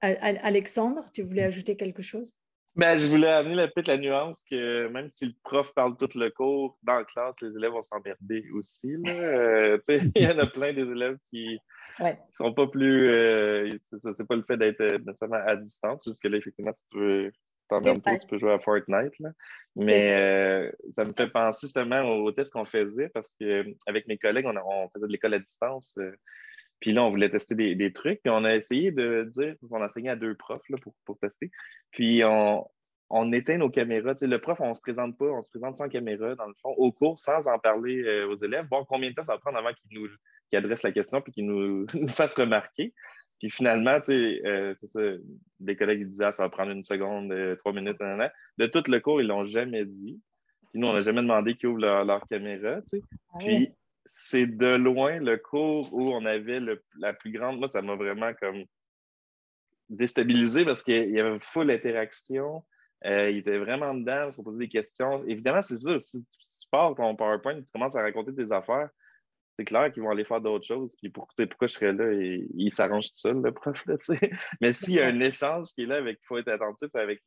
Alexandre, tu voulais ajouter quelque chose? Ben, je voulais amener peut-être la nuance que même si le prof parle tout le cours, dans la classe, les élèves vont s'emmerder aussi, là. Tu sais, il y en a plein des élèves qui Ouais. sont pas plus... c'est pas le fait d'être nécessairement à distance, c'est juste que là, effectivement, si tu veux C'est t'emmerdes trop, vrai, tu peux jouer à Fortnite, là. c'est vrai. Mais ça me fait penser justement au test qu'on faisait parce que avec mes collègues, on faisait de l'école à distance. Puis là, on voulait tester des trucs. Puis on a essayé de dire, on a enseigné à deux profs là, pour tester. Puis on éteint nos caméras. Tu sais, le prof, on se présente pas, on se présente sans caméra, dans le fond, au cours, sans en parler aux élèves, voir combien de temps ça va prendre avant qu'ils adressent la question puis qu'ils nous fassent remarquer. Puis finalement, tu sais, c'est ça, des collègues ils disaient, ah, ça va prendre une seconde, 3 minutes, nanana. De tout le cours, ils l'ont jamais dit. Puis nous, on n'a jamais demandé qu'ils ouvrent leur caméra, tu sais. Ah oui. Puis c'est de loin le cours où on avait la plus grande. Moi, ça m'a vraiment comme déstabilisé parce qu'il y avait full interaction. Il était vraiment dedans, on se posait des questions. Évidemment, c'est ça. Si tu pars ton PowerPoint, tu commences à raconter tes affaires, c'est clair qu'ils vont aller faire d'autres choses. Puis pourquoi je serais là et il s'arrange tout seul, le prof, là, tu sais. Mais s'il y a un échange qui est là, il faut être attentif avec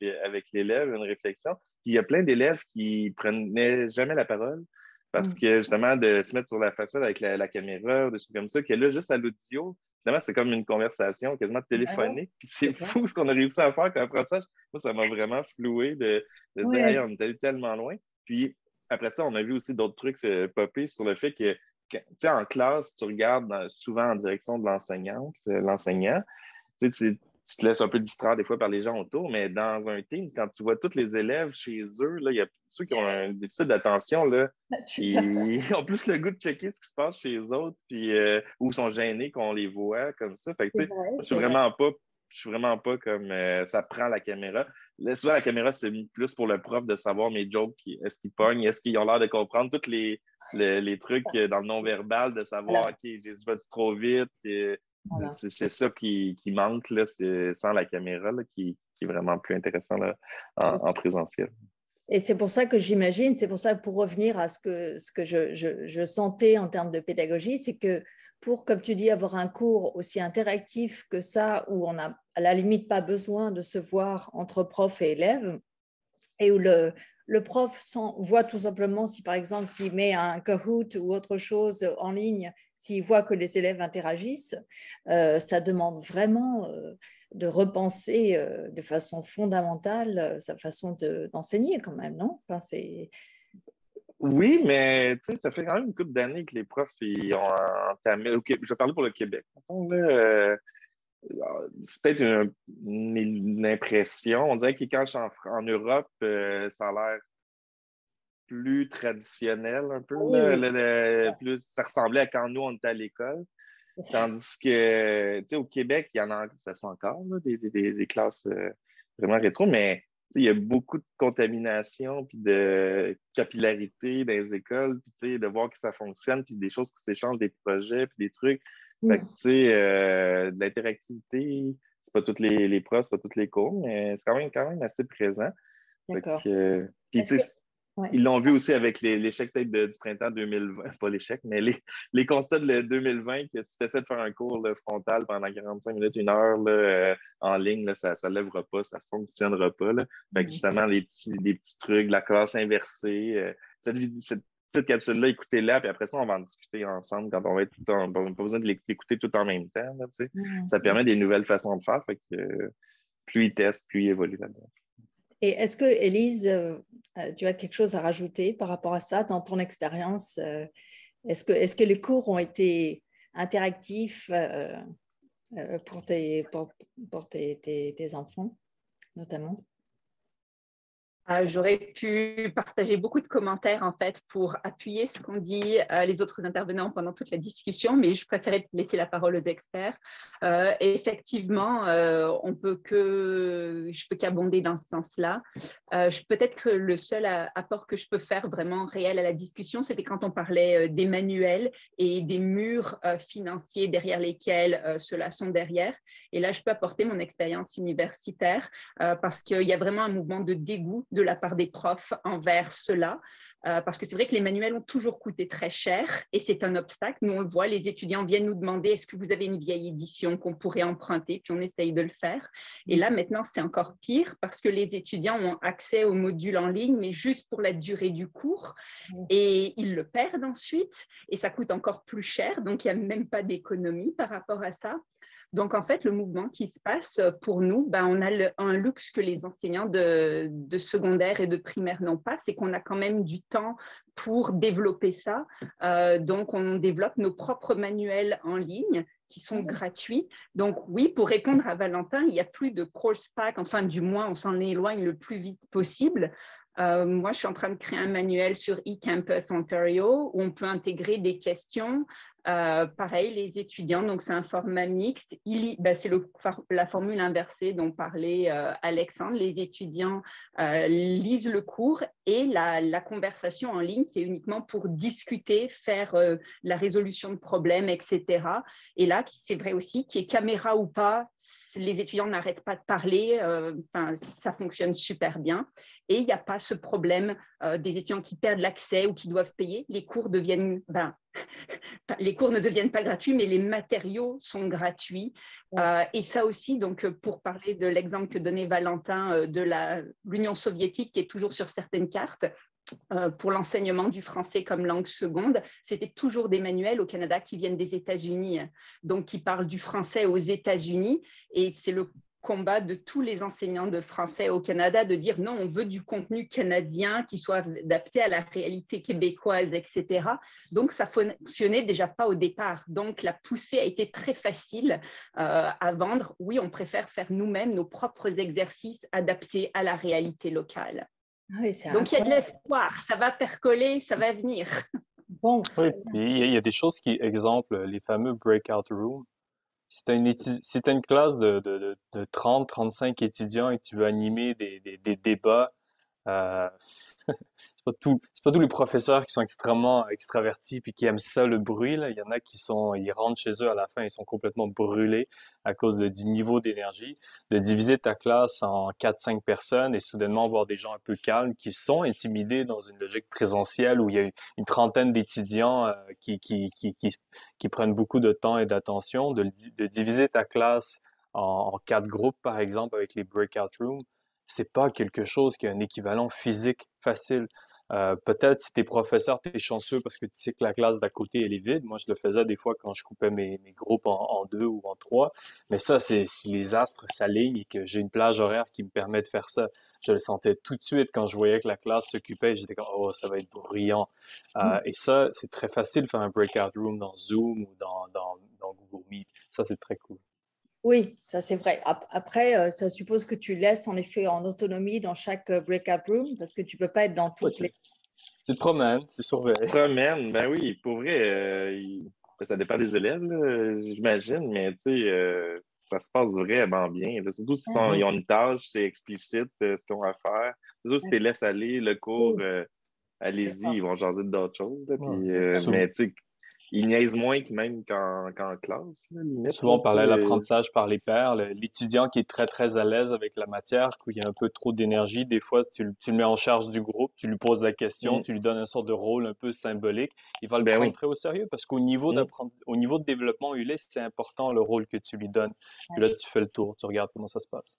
l'élève, une réflexion. Puis il y a plein d'élèves qui prenaient jamais la parole parce Mm. que justement, de se mettre sur la façade avec la caméra, des choses comme ça, que là, juste à l'audio, finalement, c'est comme une conversation quasiment Ah ouais, téléphonique. Puis c'est c'est vrai. fou ce qu'on a réussi à faire comme apprentissage. Moi, ça m'a vraiment floué de dire, hey, Ouais. on est allé tellement loin. Puis après ça, on a vu aussi d'autres trucs popper sur le fait que tu sais, en classe, tu regardes souvent en direction de l'enseignante, l'enseignant. Tu te laisses un peu distraire des fois par les gens autour, mais dans un team, quand tu vois tous les élèves chez eux, là, il y a ceux qui ont un déficit d'attention, là, Ça ils ont plus le goût de checker ce qui se passe chez les autres, puis, ou sont gênés qu'on les voit comme ça. Fait que, tu c'est sais, vrai, moi, c'est vrai. je suis vraiment pas comme ça prend la caméra. Là, souvent, la caméra, c'est plus pour le prof de savoir mes jokes, est-ce qu'ils pognent, est-ce qu'ils ont l'air de comprendre tous les trucs dans le non-verbal, de savoir, Voilà, OK, j'ai vais trop vite. voilà. C'est ça qui manque, là, c'est sans la caméra, là, qui est vraiment plus intéressant là, en présentiel. Et c'est pour ça que j'imagine, c'est pour ça que pour revenir à ce que je sentais en termes de pédagogie, c'est que pour, comme tu dis, avoir un cours aussi interactif que ça, où on n'a à la limite pas besoin de se voir entre prof et élève, et où le prof voit tout simplement si, par exemple, s'il met un Kahoot ou autre chose en ligne, s'il voit que les élèves interagissent, ça demande vraiment de repenser de façon fondamentale sa façon d'enseigner quand même, non? Enfin, Oui, mais tu sais, ça fait quand même une couple d'années que les profs ils ont entamé. Je vais parler pour le Québec. Mettons, là, c'est peut-être une impression. On dirait que quand je suis en Europe, ça a l'air plus traditionnel un peu. oui, Là, oui. plus, ça ressemblait à quand nous, on était à l'école. Tandis que, tu sais, au Québec, il y en a, ça se fait encore, là, des classes vraiment rétro, mais tu sais, il y a beaucoup de contamination puis de capillarité dans les écoles, puis tu sais, de voir que ça fonctionne, puis des choses qui s'échangent, des projets, puis des trucs. Fait que, tu sais, de l'interactivité, c'est pas toutes les profs, c'est pas tous les cours, mais c'est quand même assez présent. Fait D'accord. que, puis Est-ce tu que... sais, Ouais. ils l'ont vu aussi avec l'échec peut-être du printemps 2020, pas l'échec, mais les constats de 2020 que si tu essaies de faire un cours là, frontal pendant 45 minutes, une heure là, en ligne, là, ça ne lèvera pas, ça ne fonctionnera pas. Là. Fait que Mhm. justement, les petits trucs, la classe inversée, cette petite capsule-là, écoutez-la, puis après ça, on va en discuter ensemble quand on va être on n'a pas besoin de l'écouter tout en même temps. Là, tu sais. Ça Mhm. permet des nouvelles façons de faire. Fait que plus ils testent, plus ils évoluent là-dedans. Et est-ce que, Élise, tu as quelque chose à rajouter par rapport à ça dans ton expérience? Est-ce que les cours ont été interactifs pour tes enfants, notamment? J'aurais pu partager beaucoup de commentaires en fait pour appuyer ce qu'ont dit les autres intervenants pendant toute la discussion, mais je préférais laisser la parole aux experts. Et effectivement, je peux qu'abonder dans ce sens-là. Peut-être que le seul apport que je peux faire vraiment réel à la discussion, c'était quand on parlait des manuels et des murs financiers derrière lesquels ceux-là sont derrière. Et là, je peux apporter mon expérience universitaire parce qu'il y a vraiment un mouvement de dégoût de la part des profs envers cela. parce que c'est vrai que les manuels ont toujours coûté très cher et c'est un obstacle. Nous, on le voit, les étudiants viennent nous demander est-ce que vous avez une vieille édition qu'on pourrait emprunter, puis on essaye de le faire. Et là, maintenant, c'est encore pire parce que les étudiants ont accès aux modules en ligne, mais juste pour la durée du cours et ils le perdent ensuite et ça coûte encore plus cher. Donc, il n'y a même pas d'économie par rapport à ça. Donc, en fait, le mouvement qui se passe pour nous, on a un luxe que les enseignants de secondaire et de primaire n'ont pas, c'est qu'on a quand même du temps pour développer ça. Donc, on développe nos propres manuels en ligne qui sont gratuits. Donc, oui, pour répondre à Valentin, il n'y a plus de course pack, enfin, du moins, on s'en éloigne le plus vite possible. Moi, je suis en train de créer un manuel sur eCampus Ontario où on peut intégrer des questions. Pareil, les étudiants, donc c'est un format mixte. C'est la formule inversée dont parlait Alexandre. Les étudiants lisent le cours et la conversation en ligne, c'est uniquement pour discuter, faire la résolution de problèmes, etc. Et là, c'est vrai aussi qu'il y ait caméra ou pas, les étudiants n'arrêtent pas de parler. Ça fonctionne super bien. Et il n'y a pas ce problème des étudiants qui perdent l'accès ou qui doivent payer. Les cours ne deviennent pas gratuits, mais les matériaux sont gratuits. Et ça aussi, donc, pour parler de l'exemple que donnait Valentin de l'Union soviétique, qui est toujours sur certaines cartes, pour l'enseignement du français comme langue seconde, c'était toujours des manuels au Canada qui viennent des États-Unis, donc qui parlent du français aux États-Unis. Et c'est le combat de tous les enseignants de français au Canada de dire non, on veut du contenu canadien qui soit adapté à la réalité québécoise, etc. Donc, ça ne fonctionnait déjà pas au départ. Donc, la poussée a été très facile à vendre. Oui, on préfère faire nous-mêmes nos propres exercices adaptés à la réalité locale. Oui, donc, il y a de l'espoir. Ça va percoler, ça va venir. Bon. Oui, puis il y a des choses qui, exemple, les fameux breakout rooms. Si tu une classe de 30-35 étudiants et que tu veux animer des débats, euh, c'est pas tous les professeurs qui sont extrêmement extravertis puis qui aiment ça, le bruit, là. Il y en a ils rentrent chez eux à la fin, ils sont complètement brûlés à cause du niveau d'énergie. De diviser ta classe en 4-5 personnes et soudainement voir des gens un peu calmes qui sont intimidés dans une logique présentielle où il y a une trentaine d'étudiants qui prennent beaucoup de temps et d'attention, de diviser ta classe en 4 groupes, par exemple, avec les breakout rooms, c'est pas quelque chose qui a un équivalent physique facile. Peut-être si t'es professeur, t'es chanceux parce que tu sais que la classe d'à côté, elle est vide. Moi, je le faisais des fois quand je coupais mes groupes en 2 ou en 3. Mais ça, c'est si les astres s'alignent et que j'ai une plage horaire qui me permet de faire ça. Je le sentais tout de suite quand je voyais que la classe s'occupait. J'étais comme, oh, ça va être bruyant. Et ça, c'est très facile de faire un breakout room dans Zoom ou dans Google Meet. Ça, c'est très cool. Oui, ça c'est vrai. Après, ça suppose que tu laisses en effet en autonomie dans chaque breakout room parce que tu peux pas être dans toutes les. Tu te promènes, tu surveilles. Tu te promènes, ben oui, pour vrai, ça dépend des élèves, là, j'imagine, mais tu sais, ça se passe vraiment bien. Là. Surtout s'ils ils ont une tâche, c'est explicite ce qu'ils ont à faire. C'est sûr, si tu les laisses aller, le cours, Oui. allez-y, ils vont jaser d'autres choses. Là, puis, Ouais. mais tu sais, ils niaisent moins que même qu'en classe. Là, limite, Souvent, on là, parlait de l'apprentissage par les pairs. L'étudiant qui est très, très à l'aise avec la matière, qu'il y a un peu trop d'énergie, des fois, tu le mets en charge du groupe, tu lui poses la question, tu lui donnes une sorte de rôle un peu symbolique, il va le prendre très au sérieux parce qu'au niveau au niveau de développement ULIS, c'est important le rôle que tu lui donnes. Puis là, tu fais le tour, tu regardes comment ça se passe.